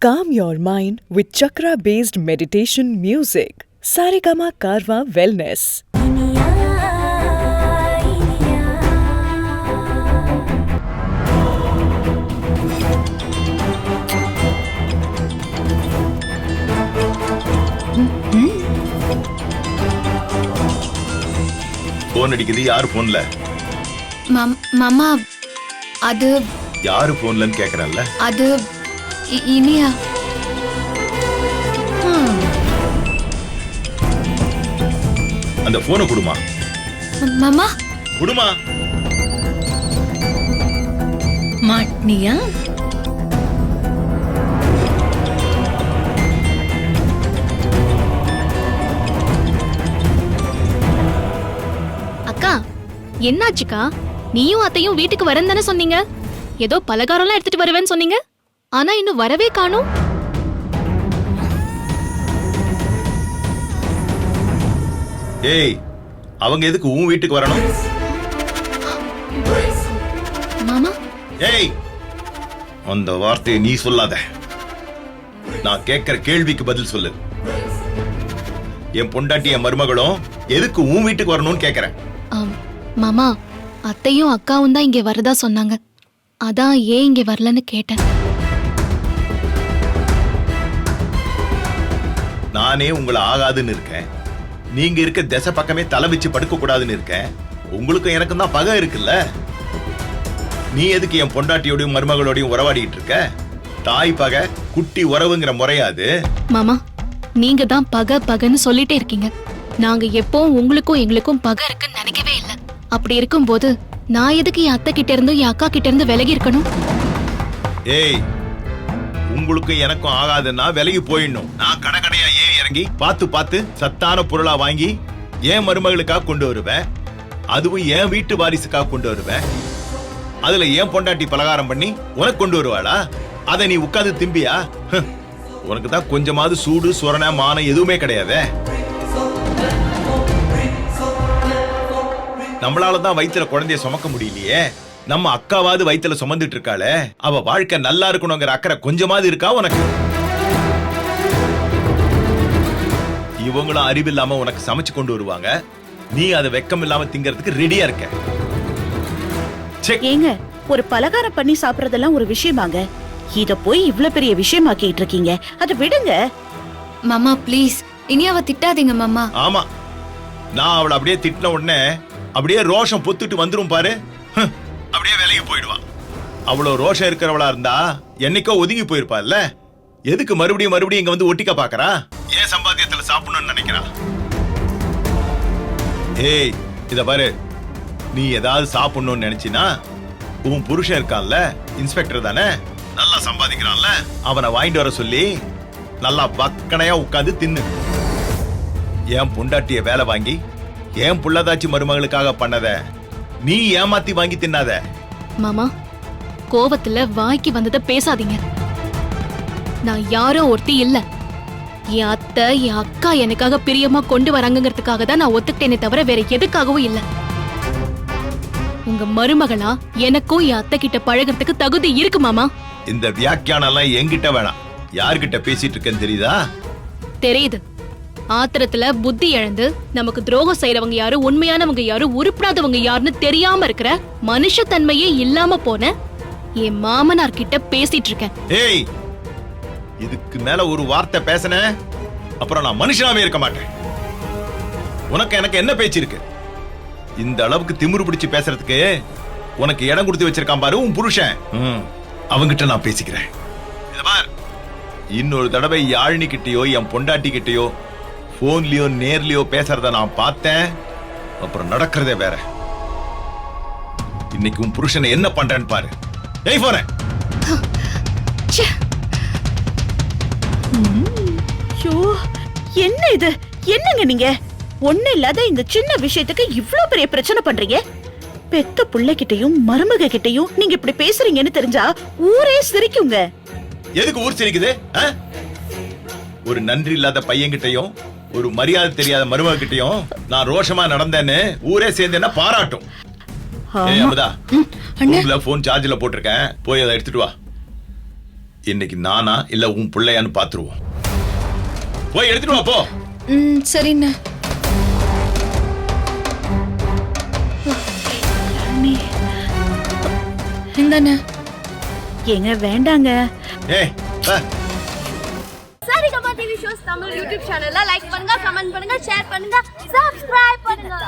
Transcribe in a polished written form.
Calm your mind with chakra-based meditation music. Saregama Karwa Wellness. Phone அடிக்குது. யாரு போன்ல? மாமா, அது யாரு போன்லன்னு கேக்குறல்ல? அது இனியா. அந்த போனை குடுமா. மாமா குடுமா. மாட்னியா? அக்கா, என்னாச்சுக்கா? நீயும் அத்தையும் வீட்டுக்கு வரேன்னு தானே சொன்னீங்க? ஏதோ பலகாரம்லாம் எடுத்துட்டு வருவேன்னு சொன்னீங்க, ஆனா இன்னும் வரவே காணோம். ஏய், அவங்க எதுக்கு உன் வீட்டுக்கு வரணும்? மாமா, ஏய், அந்த வார்த்தையை நீ சொல்லாத. நான் கேட்கிற கேள்விக்கு பதில் சொல்லு. என் பொண்டாட்டி என் மருமகளும் எதுக்கு உன் வீட்டுக்கு வரணும்னு கேக்குறேன். மாமா, அத்தையும் அக்காவும் தான் இங்க வரதா சொன்னாங்க. அதான் ஏன் இங்க வரலன்னு கேட்டேன். நானே உங்களை ஆகாதுன்னு இருக்கேன். நீங்க இருக்க திசை பக்கமே தலை வச்சு படுக்க கூடாதுன்னு இருக்கேன். உங்களுக்கும் எனக்கும் தான் பகை இருக்குல்ல. நீ எதுக்கு என் பொண்டாட்டியோடையும் மருமகளோடையும் உறவாடிட்டு இருக்க? தாய் பகை குட்டி உறவுங்கிற முறையாது. மாமா, நீங்க தான் பகன்னு சொல்லிட்டே இருக்கீங்க. நாங்க எப்பவும் உங்களுக்கும் எங்களுக்கும் பகை இருக்குன்னு நினைக்கவே இல்லை. அப்படி இருக்கும்போது நான் எதுக்கு என் அத்தை கிட்ட இருந்து என் அக்கா கிட்ட இருந்து விலகி இருக்கணும்? ஏய், உங்களுக்கும் எனக்கும் ஆகாதுன்னா விலகி போயிடணும். நான் கடையா ஏறி இறங்கி பார்த்து சத்தான பொருளா வாங்கி என் மருமகளுக்காக கொண்டு வருவேன். அதுவும் என் வீட்டு வாரிசுக்காக கொண்டு வருவேன். அதுல என் பொண்டாட்டி பலகாரம் பண்ணி உனக்கு கொண்டு வருவாளா? அதை நீ உட்காந்து திம்பியா? உனக்கு தான் கொஞ்சமாவது சூடு சொரண மானம் எதுவுமே கிடையாது. நம்மளாலதான் வயிற்றுல குழந்தைய சுமக்க முடியலையே. நம்ம அக்காவாவது வயிற்றுல சுமந்துட்டு இருக்காளே, அவ வாழ்க்கை நல்லா இருக்கணுங்கிற அக்கறை கொஞ்சமாவது இருக்கா உனக்கு? இவங்களும் அறிவில்லாம உனக்கு சமைச்சு கொண்டு வருவாங்க. நீ அதை வெக்கம் இல்லாம திங்கறதுக்கு ரெடியா இருக்க. ஏங்க, ஒரு பலகாரம் பண்ணி சாப்பிடறதெல்லாம் ஒரு விஷயமாங்க. இத போய் இவ்வளவு பெரிய விஷயமாக்கிட்டு இருக்கீங்க. அதை விடுங்க. மாமா ப்ளீஸ், இனியாவை திட்டாதீங்க மாமா. ஆமா, நான் அவளை அப்படியே திட்டின உடனே அப்படியே ரோஷம் பொத்துட்டு வந்துரும் பாரு. அப்படியே விலகி போயிடுவான். அவ்வளவு ரோஷம் இருக்கிறவளா இருந்தா என்னைக்கோ ஒதுங்கி போயிருப்பா இல்ல? எதுக்கு மறுபடியும் இங்க வந்து ஒட்டிக்க பாக்குறா? ஏன் சம்பாத்தியத்துல சாப்பிடணும்னு நினைக்கிறா? ஏய், இத பாரு, நீ ஏதாவது சாப்பிடணும்னு நினைச்சினா உன் புருஷன் இருக்கான்ல, இன்ஸ்பெக்டர் தானே, நல்லா சம்பாதிக்கிறான்ல, அவனை வாங்கிட்டு வர சொல்லி நல்லா பக்கனையா உட்காந்து தின்னு. என் பொண்டாட்டிய வேலை வாங்கி என் புள்ளதாச்சி மருமகளுக்காக பண்ணத நீ ஏமாத்தி வாங்கி தின்னாத. மாமா, கோவத்துல வாய்க்கு வந்தத பேசாதீங்க. நான் யாரோ ஒருத்தி இல்ல. என் அத்தை என் அக்கா எனக்காக பிரியமா கொண்டு வராங்கிறதுக்காக தான் நான் ஒத்துக்கிட்டேனே தவிர வேற எதுக்காகவும் இல்ல. உங்க மருமகளா எனக்கும் என் அத்தை கிட்ட பழகிறதுக்கு தகுதி இருக்கு மாமா. இந்த வியாக்கியானம் எல்லாம் என்கிட்ட வேணாம். யார்கிட்ட பேசிட்டு இருக்கேன்னு தெரியுதா? தெரியுது. ஆத்திரத்துல புத்தி இழந்து நமக்கு துரோகம் செய்யறவங்க யாரு, உண்மையானவங்க யாரு, உருப்படாதவங்க யாருன்னு தெரியாம இருக்கிற மனுஷத்தன்மையே இல்லாம போன என் மாமனார் கிட்ட பேசிட்டு இருக்கேன். ஏய், இதுக்கு மேல ஒரு வார்த்தை பேசன அப்புறம் நான் மனுஷனாவே இருக்க மாட்டேன். உனக்கு எனக்கு என்ன பேச்சு இருக்கு? இந்த அளவுக்கு திமிரு பிடிச்சு பேசுறதுக்கு உனக்கு இடம் கொடுத்து வச்சிருக்கான் பாரு உன் புருஷன். அவங்கிட்ட நான் பேசிக்கிறேன். இன்னொரு தடவை யாழினி கிட்டயோ என் பொண்டாட்டி கிட்டயோ போன்லயோ நேர்லயோ பேசுறத நான் பார்த்தேன், அப்புறம் நடக்கிறதே வேற. இன்னைக்கு உன் புருஷனை என்ன பண்றேன்னு பாரு. ஏய் போறேன். என்ன இது? என்னங்க நீங்க? ஒண்ணு இல்லாத இந்த சின்ன விஷயத்துக்கு இவ்ளோ பெரிய பிரச்சனை பண்றீங்க. பெத்த புள்ளைகிட்டயும் மருமக கிட்டயும் நீங்க இப்படி பேசுறீங்கன்னு தெரிஞ்சா ஊரே சிரிக்குங்க. எதுக்கு ஊர் சிரிக்குது? ஒரு நன்றி இல்லாத பையன்கிட்டயும் ஒரு மரியாதை தெரியாத மருமக கிட்டயும் நான் ரோஷமா நடந்தேன்னு ஊரே சேர்ந்து என்ன பாராட்டும். ஏய் அமுதா, ரூம்ல போன் சார்ஜ்ல போட்டிருக்கேன், போய் அதை எடுத்துட்டு வா. இன்னைக்கு நானா இல்ல உன் பிள்ளையான்னு பாத்துருவோம். போய் எடுத்துட்டு வா போ. சரிண்ணா. இந்தாண்ணா. ஏங்க வேண்டாங்க. ஏய் வா. Saregama TV shows Tamil YouTube சேனல்ல லைக் பண்ணுங்க, கமெண்ட் பண்ணுங்க, ஷேர் பண்ணுங்க, சப்ஸ்கிரைப் பண்ணுங்க.